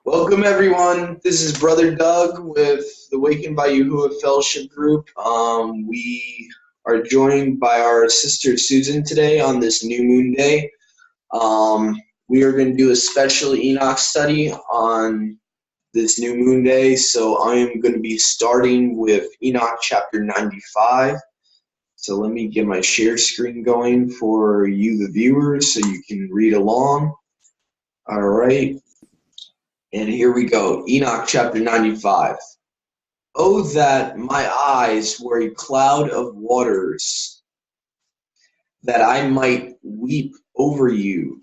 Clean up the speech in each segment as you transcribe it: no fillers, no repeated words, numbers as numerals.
Welcome, everyone. This is Brother Doug with the Wakened by Yahuwah Fellowship Group. We are joined by our sister Susan today on this new moon day. We are going to do a special Enoch study on this new moon day. So I am going to be starting with Enoch chapter 95. So let me get my share screen going for you, the viewers, so you can read along. All right. And here we go, Enoch chapter 95. Oh, that my eyes were a cloud of waters, that I might weep over you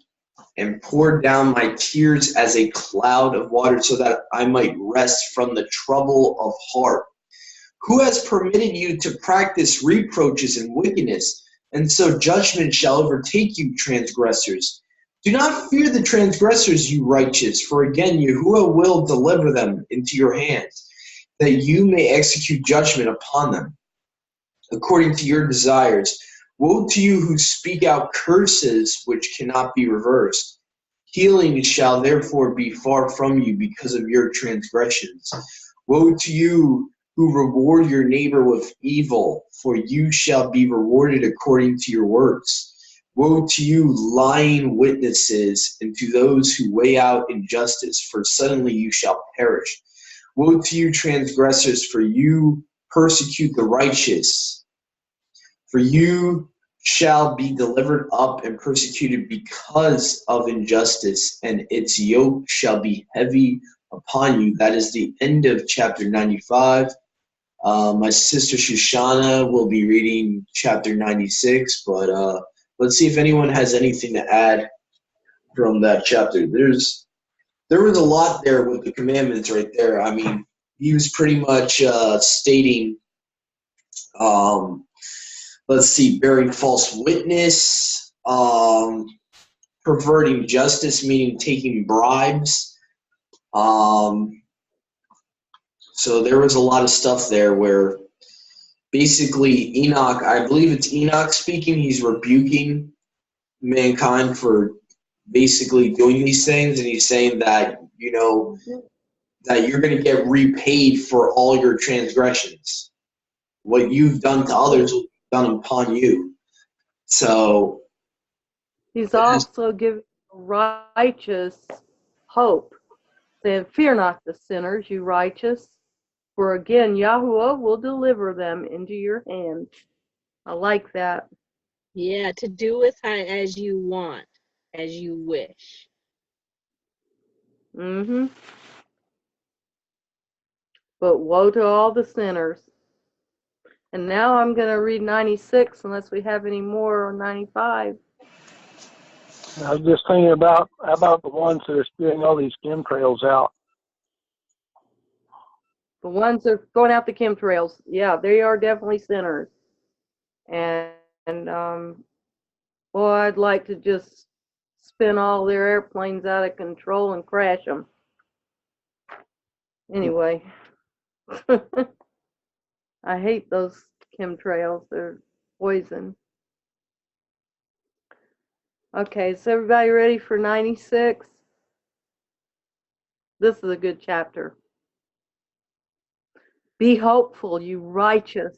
and pour down my tears as a cloud of water, so that I might rest from the trouble of heart. Who has permitted you to practice reproaches and wickedness, and so judgment shall overtake you, transgressors? Do not fear the transgressors, you righteous, for again Yahuwah will deliver them into your hands, that you may execute judgment upon them, according to your desires. Woe to you who speak out curses which cannot be reversed. Healing shall therefore be far from you because of your transgressions. Woe to you who reward your neighbor with evil, for you shall be rewarded according to your works. Woe to you, lying witnesses, and to those who weigh out injustice, for suddenly you shall perish. Woe to you, transgressors, for you persecute the righteous. For you shall be delivered up and persecuted because of injustice, and its yoke shall be heavy upon you. That is the end of chapter 95. My sister Shoshana will be reading chapter 96, but let's see if anyone has anything to add from that chapter. There was a lot there with the commandments right there. I mean, he was pretty much stating, let's see, bearing false witness, perverting justice, meaning taking bribes. So there was a lot of stuff there where basically Enoch, I believe it's Enoch speaking, he's rebuking mankind for basically doing these things, and he's saying that, that you're going to get repaid for all your transgressions. What you've done to others will be done upon you. So he's also giving righteous hope, saying, fear not the sinners, you righteous, for again Yahuwah will deliver them into your hands. I like that. Yeah, to do with as you want, as you wish. But woe to all the sinners. And now I'm going to read 96 unless we have any more on 95. I was just thinking about the ones that are spewing all these chemtrails out. The ones that are going out the chemtrails, yeah, they are definitely sinners. And well, I'd like to just spin all their airplanes out of control and crash them. Anyway, I hate those chemtrails. They're poison. Okay, is everybody ready for 96? This is a good chapter. Be hopeful, you righteous,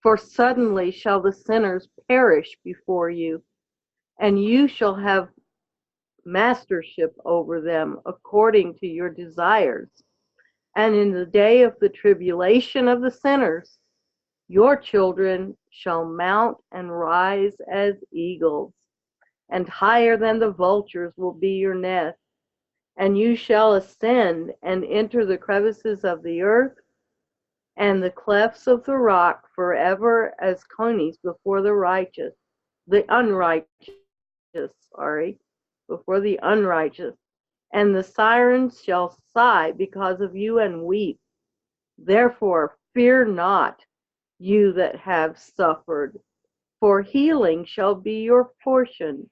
for suddenly shall the sinners perish before you, and you shall have mastership over them according to your desires. And in the day of the tribulation of the sinners, your children shall mount and rise as eagles, and higher than the vultures will be your nest. And you shall ascend and enter the crevices of the earth and the clefts of the rock forever as conies before the unrighteous. And the sirens shall sigh because of you and weep. Therefore, fear not, you that have suffered, for healing shall be your portion,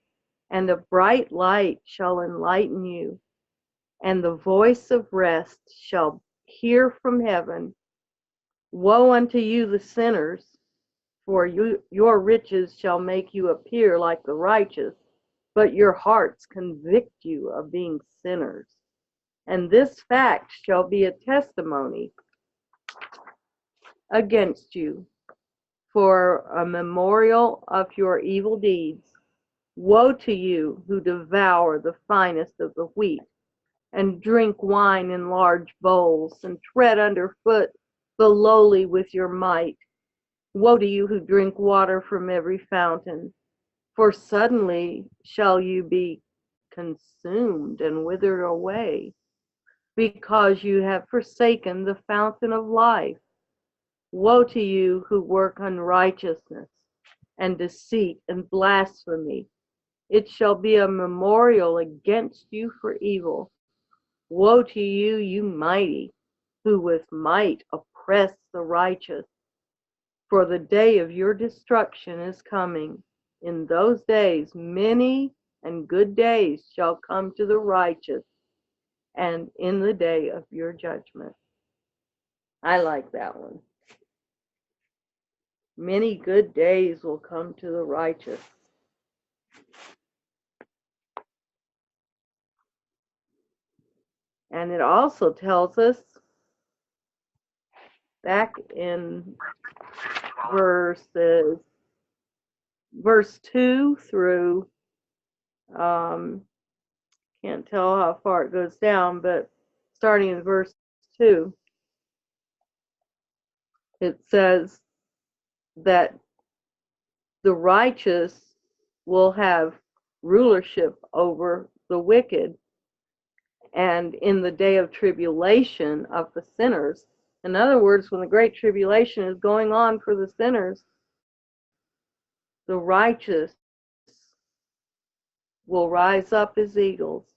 and a bright light shall enlighten you, and the voice of rest shall hear from heaven. Woe unto you, the sinners, for your riches shall make you appear like the righteous, but your hearts convict you of being sinners. And this fact shall be a testimony against you for a memorial of your evil deeds. Woe to you who devour the finest of the wheat, and drink wine in large bowls, and tread underfoot the lowly with your might. Woe to you who drink water from every fountain, for suddenly shall you be consumed and withered away, because you have forsaken the fountain of life. Woe to you who work unrighteousness and deceit and blasphemy. It shall be a memorial against you for evil. Woe to you, you mighty, who with might oppress the righteous. For the day of your destruction is coming. In those days, many and good days shall come to the righteous, and in the day of your judgment. I like that one. Many good days will come to the righteous. And it also tells us back in verse 2 through, can't tell how far it goes down, but starting in verse 2, it says that the righteous will have rulership over the wicked, and in the day of tribulation of the sinners. In other words, when the great tribulation is going on for the sinners, the righteous will rise up as eagles.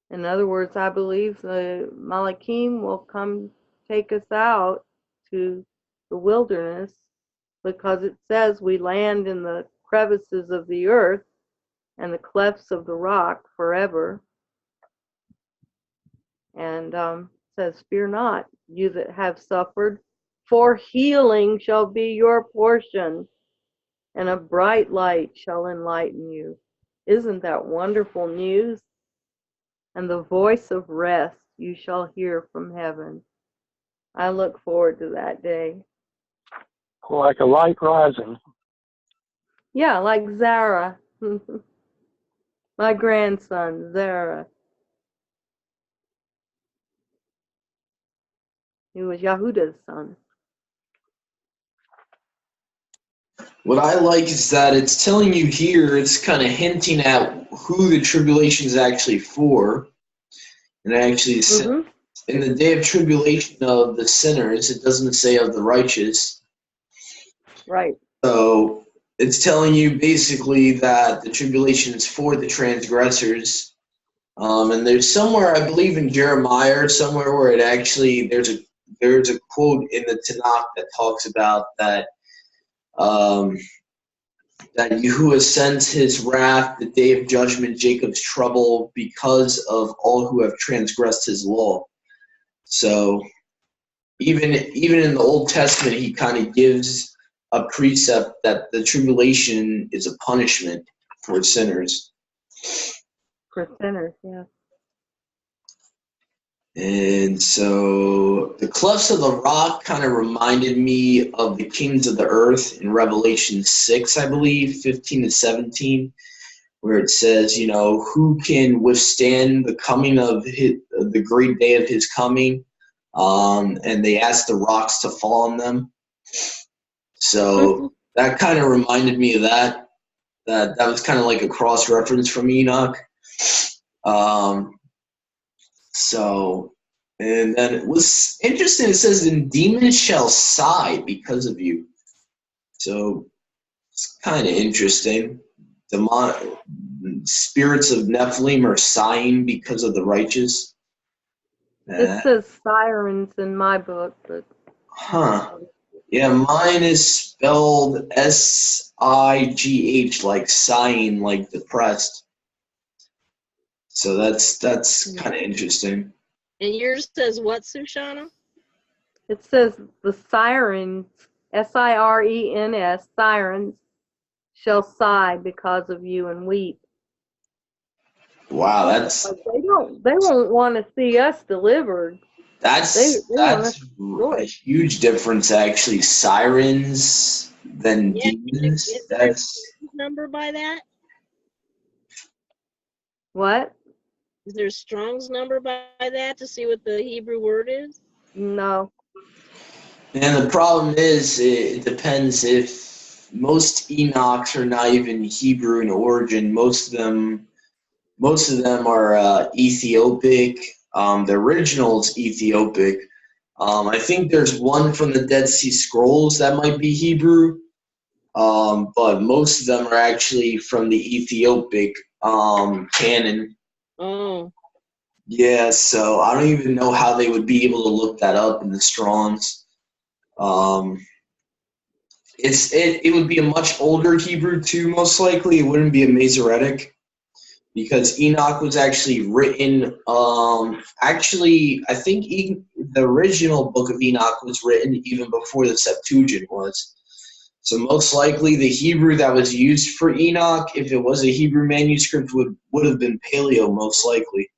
In other words, I believe the Malachim will come take us out to the wilderness, because it says we land in the crevices of the earth and the clefts of the rock forever. And says, fear not, you that have suffered, for healing shall be your portion, and a bright light shall enlighten you. Isn't that wonderful news? And the voice of rest you shall hear from heaven. I look forward to that day. Like a light rising. Yeah, like Zara. My grandson, Zara. He was Yahuda's son. What I like is that it's telling you here, it's kind of hinting at who the tribulation is actually for. And it actually says, in the day of tribulation of the sinners, it doesn't say of the righteous. Right. So it's telling you basically that the tribulation is for the transgressors. And there's somewhere, I believe in Jeremiah or somewhere, where it actually, there's a quote in the Tanakh that talks about that that Yahuwah sends his wrath, the day of judgment, Jacob's trouble, because of all who have transgressed his law. So even in the Old Testament, he kind of gives a precept that the tribulation is a punishment for sinners. For sinners, yeah. And so the clefts of the rock kind of reminded me of the kings of the earth in Revelation 6, I believe, 15 to 17, where it says, who can withstand the coming of the great day of his coming? And they asked the rocks to fall on them. So that kind of reminded me of that. That was kind of like a cross-reference from Enoch. And then it was interesting. It says, "And demons shall sigh because of you." So it's kind of interesting. Spirits of Nephilim are sighing because of the righteous. It says sirens in my book, but yeah, mine is spelled S-I-G-H, like sighing, like depressed. So that's kind of interesting. And yours says what, Sushana? it says the sirens, S-I-R-E-N-S, sirens, shall sigh because of you and weep. Wow, that's Like they won't want to see us delivered. They want us that's a destroyed. huge difference, actually. Sirens than Yeah, demons. is there That's a number by that? What? Is there a Strong's number by that to see what the Hebrew word is? No. and the problem is it depends if most Enochs are not even Hebrew in origin. Most of them are Ethiopic. The original is Ethiopic. I think there's one from the Dead Sea Scrolls that might be Hebrew, but most of them are actually from the Ethiopic canon. Oh, Yeah, so I don't even know how they would be able to look that up in the Strongs. Um, it would be a much older Hebrew too, most likely. It wouldn't be a Masoretic because Enoch was actually written. Actually, I think the original book of Enoch was written even before the Septuagint was. So most likely, the Hebrew that was used for Enoch, if it was a Hebrew manuscript, would have been Paleo, most likely.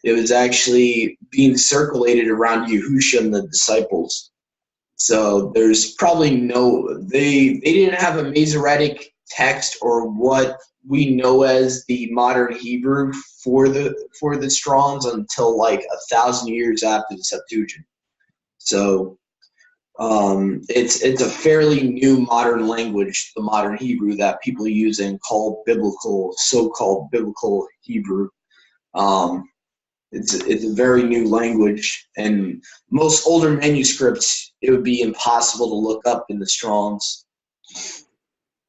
It was actually being circulated around Yahusha and the disciples. So there's probably they didn't have a Masoretic text or what we know as the modern Hebrew for the Strongs until like 1,000 years after the Septuagint. So it's a fairly new modern language, the modern Hebrew that people use and call so-called biblical Hebrew. It's a very new language, and most older manuscripts it would be impossible to look up in the Strongs.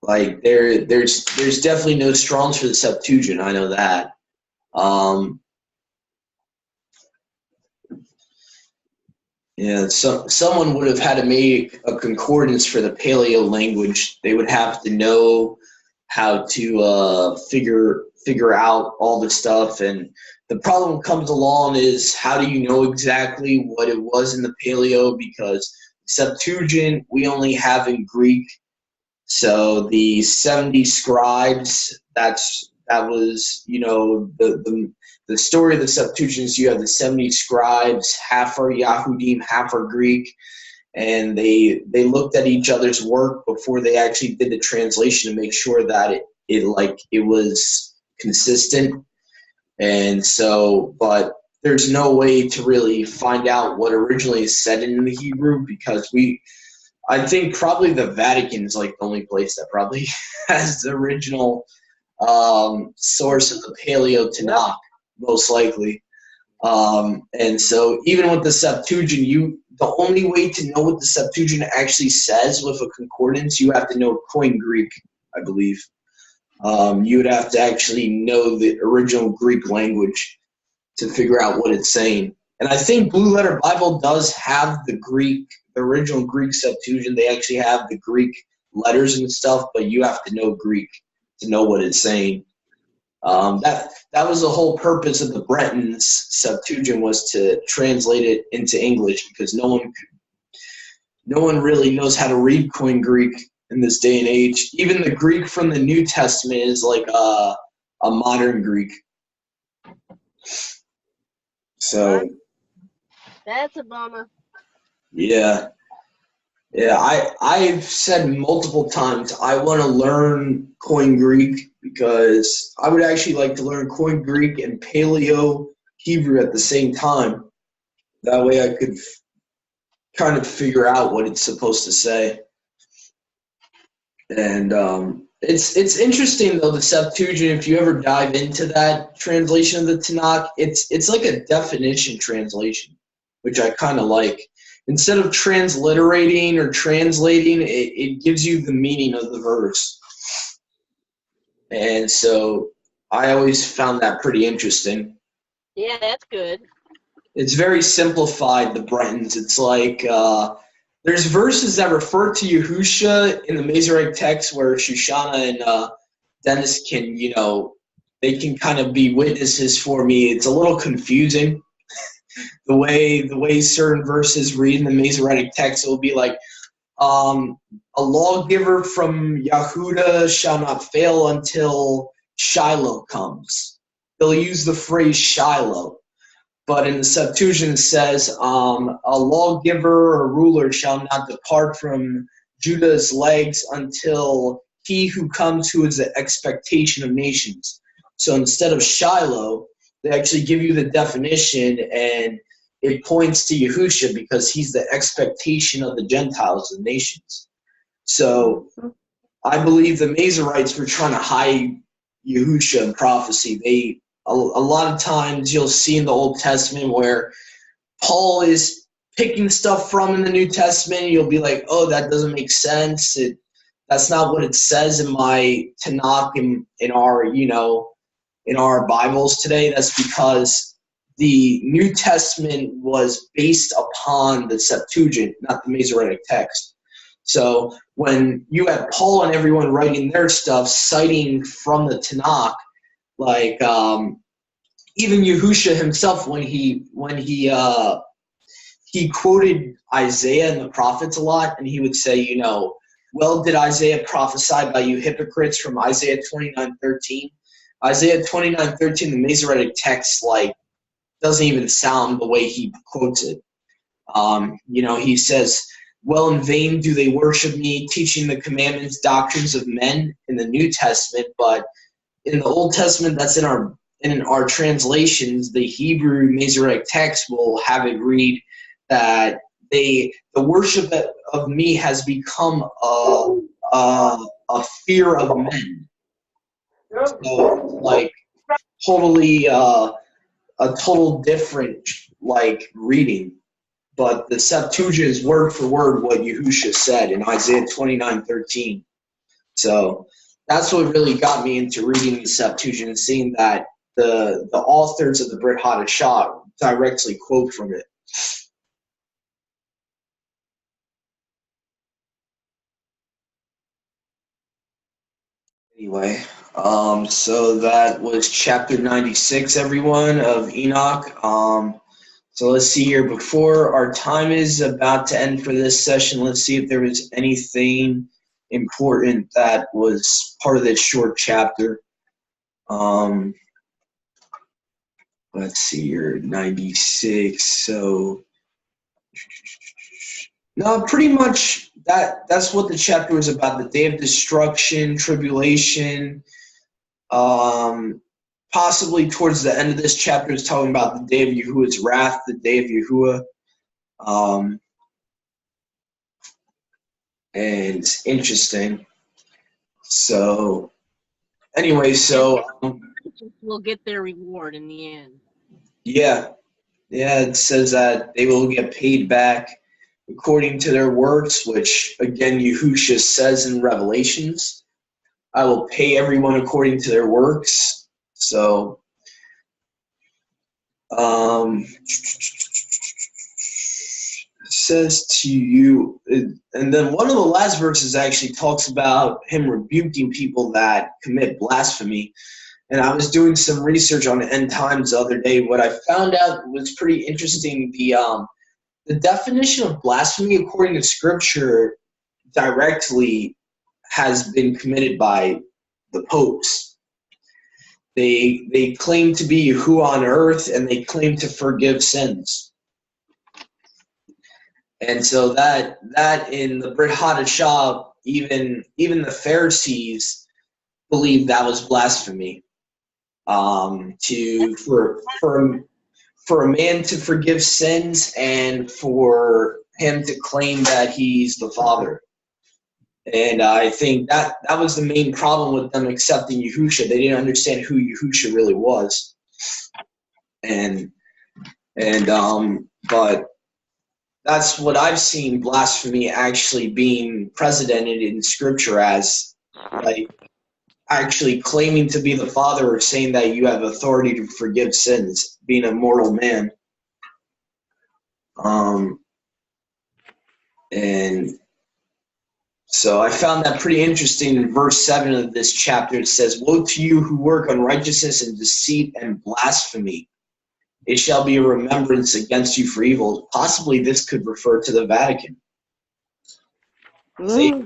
Like there's definitely no Strongs for the Septuagint. I know that. Yeah, so someone would have had to make a concordance for the Paleo language. They would have to know how to figure out all the stuff, and the problem comes along is how do you know exactly what it was in the Paleo, because Septuagint we only have in Greek. So the 70 scribes, that was, the story of the Septuagint is you have the 70 scribes, half are Yahudim, half are Greek, and they looked at each other's work before they actually did the translation to make sure that it was consistent. And so, but there's no way to really find out what originally is said in the Hebrew because I think probably the Vatican is like the only place that probably has the original source of the Paleo Tanakh, most likely. And so even with the Septuagint, the only way to know what the Septuagint actually says with a concordance, you have to know Koine Greek, I believe. You would have to actually know the original Greek language to figure out what it's saying. And I think Blue Letter Bible does have the original Greek Septuagint. They actually have the Greek letters and stuff, but you have to know Greek to know what it's saying. That was the whole purpose of the Bretons Septuagint, was to translate it into English because no one really knows how to read Koine Greek in this day and age. Even the Greek from the New Testament is like a modern Greek. So that's a bummer. yeah, I've said multiple times I want to learn Koine Greek because I would actually like to learn Koine Greek and Paleo Hebrew at the same time. That way I could kind of figure out what it's supposed to say. And it's interesting though, the Septuagint. If you ever dive into that translation of the Tanakh, it's like a definition translation, which I kind of like. Instead of transliterating or translating, it gives you the meaning of the verse. And so I always found that pretty interesting. Yeah, that's good. It's very simplified, the Bretons. It's like there's verses that refer to Yahusha in the Masoretic text where Shoshana and Dennis can, they can kind of be witnesses for me. It's a little confusing. The way certain verses read in the Masoretic text, it will be like, a lawgiver from Yehuda shall not fail until Shiloh comes. They'll use the phrase Shiloh. But in the Septuagint it says, a lawgiver or ruler shall not depart from Judah's legs until he who comes who is the expectation of nations. So instead of Shiloh, they actually give you the definition, and it points to Yahusha because he's the expectation of the Gentiles, the nations. So I believe the Masoretes were trying to hide Yahusha in prophecy. A lot of times you'll see in the Old Testament where Paul is picking stuff from in the New Testament, and you'll be like, oh, that doesn't make sense. That's not what it says in my Tanakh in our, in our Bibles today. That's because the New Testament was based upon the Septuagint, not the Masoretic text. So when you have Paul and everyone writing their stuff, citing from the Tanakh, like even Yahusha himself, when he quoted Isaiah and the prophets a lot, and he would say, well, did Isaiah prophesy by you hypocrites from Isaiah 29:13? Isaiah 29:13, the Masoretic text, doesn't even sound the way he quotes it. He says, well, in vain do they worship me, teaching the commandments, doctrines of men in the New Testament, but in the Old Testament, that's in our translations, the Hebrew Masoretic text will have it read that the worship of me has become a fear of men. So, totally a total different reading. But the Septuagint is word for word what Yahusha said in Isaiah 29:13. So that's what really got me into reading the Septuagint and seeing that the authors of the Brit Hadashah directly quote from it. Anyway, so that was chapter 96, everyone, of Enoch. So let's see here. Before our time is about to end for this session, let's see if there was anything important that was part of this short chapter. Let's see here, 96. So, no, pretty much that's what the chapter was about. The day of destruction, tribulation. Possibly towards the end of this chapter is talking about the day of Yahuwah's wrath, the day of Yahuwah. And it's interesting. So, anyway, will get their reward in the end. Yeah, it says that they will get paid back according to their works, which again Yahusha says in Revelations, I will pay everyone according to their works. So, it says to you, and then one of the last verses actually talks about him rebuking people that commit blasphemy. And I was doing some research on the end times the other day. What I found out was pretty interesting. The definition of blasphemy, according to Scripture, directly has been committed by the popes. They claim to be Yahuwah on earth, and they claim to forgive sins. And so that in the Brit Hadashah, even the Pharisees believed that was blasphemy. For a man to forgive sins and for him to claim that he's the Father. And I think that was the main problem with them accepting Yahusha. They didn't understand who Yahusha really was. But that's what I've seen blasphemy actually being precedented in Scripture as, actually claiming to be the Father or saying that you have authority to forgive sins, being a mortal man. And so I found that pretty interesting. In verse 7 of this chapter, it says, woe to you who work unrighteousness and deceit and blasphemy. It shall be a remembrance against you for evil. Possibly this could refer to the Vatican.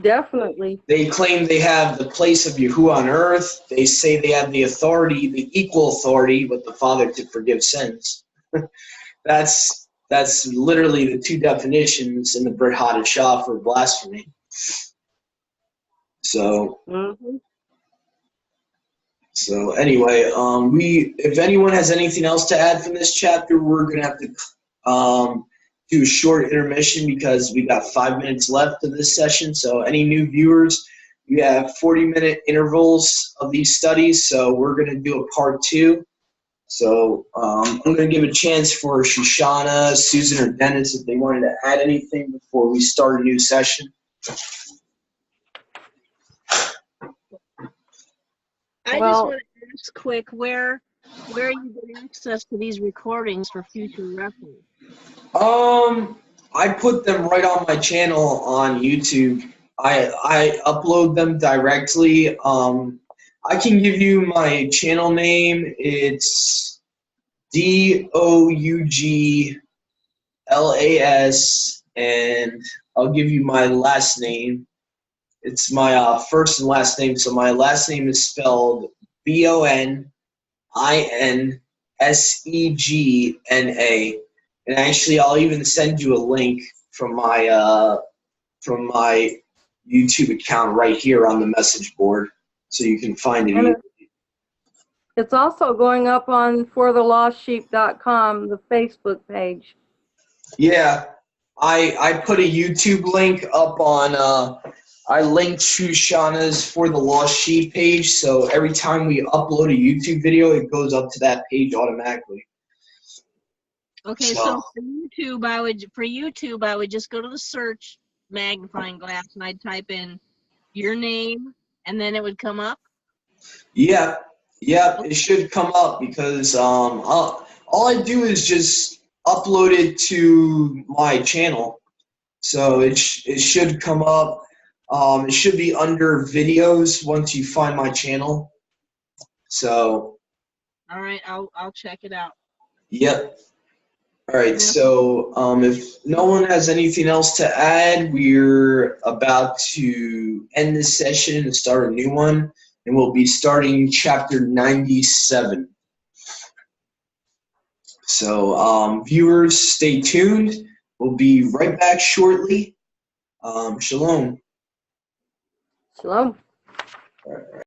Definitely. They claim they have the place of Yahuwah on earth. They say they have the authority, the equal authority with the Father to forgive sins. That's literally the two definitions in the Brit Hadashah for blasphemy. So, so anyway, if anyone has anything else to add from this chapter, we're gonna have to do a short intermission because we got 5 minutes left of this session. So any new viewers, we have 40-minute intervals of these studies. So we're gonna do a part 2. So I'm gonna give a chance for Shoshana, Susan, or Dennis if they wanted to add anything before we start a new session. I just want to ask quick, where are you getting access to these recordings for future reference? I put them right on my channel on YouTube. I upload them directly. I can give you my channel name. It's DOUGLAS, and I'll give you my last name. It's my first and last name. So my last name is spelled BONINSEGNA. And actually, I'll even send you a link from my YouTube account right here on the message board, so you can find it. And it's also going up on forthelostsheep.com, the Facebook page. Yeah, I put a YouTube link up on. I linked Shoshana's For the Lost Sheep page, so every time we upload a YouTube video, it goes up to that page automatically. Okay, so for YouTube, I would just go to the search magnifying glass and I'd type in your name and then it would come up? Yeah, it should come up because all I do is just upload it to my channel. So it should come up. It should be under videos once you find my channel. So. All right, I'll check it out. Yep. All right, so if no one has anything else to add, we're about to end this session and start a new one, and we'll be starting chapter 97. So viewers, stay tuned. We'll be right back shortly. Shalom. Shalom. All right.